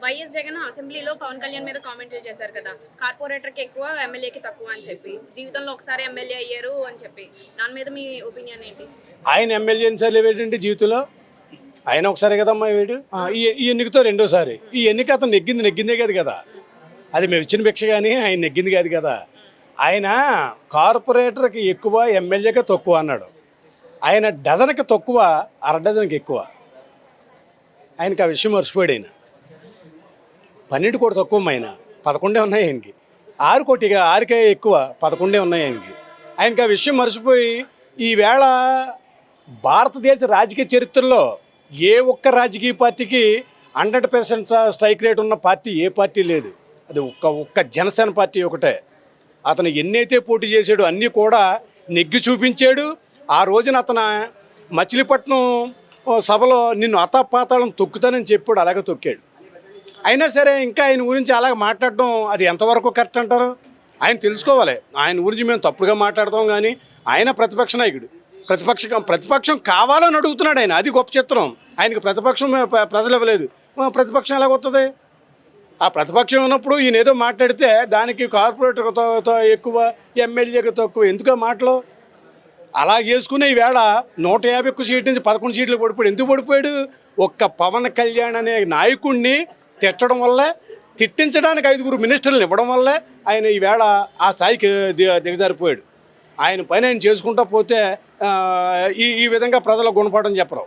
YS Jagan అసెంబ్లీలో పవన్ కళ్యాణ్ మీద కామెంట్లు చేశారు కదా, కార్పొరేటర్కి ఎక్కువ ఎమ్మెల్యేకి తక్కువ అని చెప్పి, జీవితంలో ఒకసారి ఎమ్మెల్యే అయ్యారు అని చెప్పి, దాని మీద మీ ఒపీనియన్ ఏంటి? ఆయన ఎమ్మెల్యే ఎన్నిసార్లు ఏంటంటే జీవితంలో ఆయన ఒకసారి కదమ్మా వీడు ఈ ఎన్నికతో రెండోసారి. ఈ ఎన్నిక అతను నెగ్గిందే కాదు కదా, అది మేము ఇచ్చిన భిక్ష కానీ ఆయన నెగ్గింది కాదు కదా. ఆయన కార్పొరేటర్కి ఎక్కువ ఎమ్మెల్యేగా తక్కువ అన్నాడు. ఆయన డజన్కి తక్కువ, అర డజన్కి ఎక్కువ. ఆయనకి ఆ విషయం మర్చిపోయాడు. ఆయన 12 కోటి తక్కువ, ఆయన 11 ఉన్నాయి ఆయనకి. 6 కోటిగా 6కే ఎక్కువ, 11 ఉన్నాయి ఆయనకి. ఆయనకి ఆ విషయం మర్చిపోయి ఈవేళ భారతదేశ రాజకీయ చరిత్రలో ఏ ఒక్క రాజకీయ పార్టీకి 100% స్ట్రైక్ రేట్ ఉన్న పార్టీ ఏ పార్టీ లేదు. అది ఒక్క జనసేన పార్టీ ఒకటే. అతను ఎన్నైతే పోటీ చేశాడో అన్నీ కూడా నెగ్గి చూపించాడు. ఆ రోజున అతను మచిలీపట్నం సభలో నిన్ను అతపాతాళం తొక్కుతానని చెప్పాడు, అలాగే తొక్కాడు. అయినా సరే ఇంకా ఆయన గురించి అలాగే మాట్లాడడం అది ఎంతవరకు కరెక్ట్ అంటారు? ఆయన తెలుసుకోవాలి. ఆయన గురించి మేము తప్పుడుగా మాట్లాడతాం కానీ ఆయన ప్రతిపక్ష నాయకుడు. ప్రతిపక్షం కావాలని అడుగుతున్నాడు ఆయన. అది గొప్ప చిత్రం. ఆయనకి ప్రతిపక్షం ప్రజలు ఇవ్వలేదు. ప్రతిపక్షం ఎలాగొస్తుంది? ఆ ప్రతిపక్షం ఉన్నప్పుడు ఈయన ఏదో మాట్లాడితే దానికి కార్పొరేటర్తో ఎక్కువ, ఎమ్మెల్యేకి తక్కువ ఎందుకు మాటలు? అలా చేసుకునే ఈవేళ 151 సీట్ల నుంచి 11 సీట్లు పడిపోయాడు. ఎందుకు పడిపోయాడు? ఒక్క పవన్ కళ్యాణ్ అనే నాయకుడిని తిట్టడం వల్లే, తిట్టించడానికి 5 మినిస్టర్లను ఇవ్వడం వల్లే ఆయన ఈవేళ ఆ స్థాయికి దిగజారిపోయాడు. ఆయన పని ఆయన చేసుకుంటూ పోతే ఈ విధంగా ప్రజలకు గుణపాఠం చెప్పరు.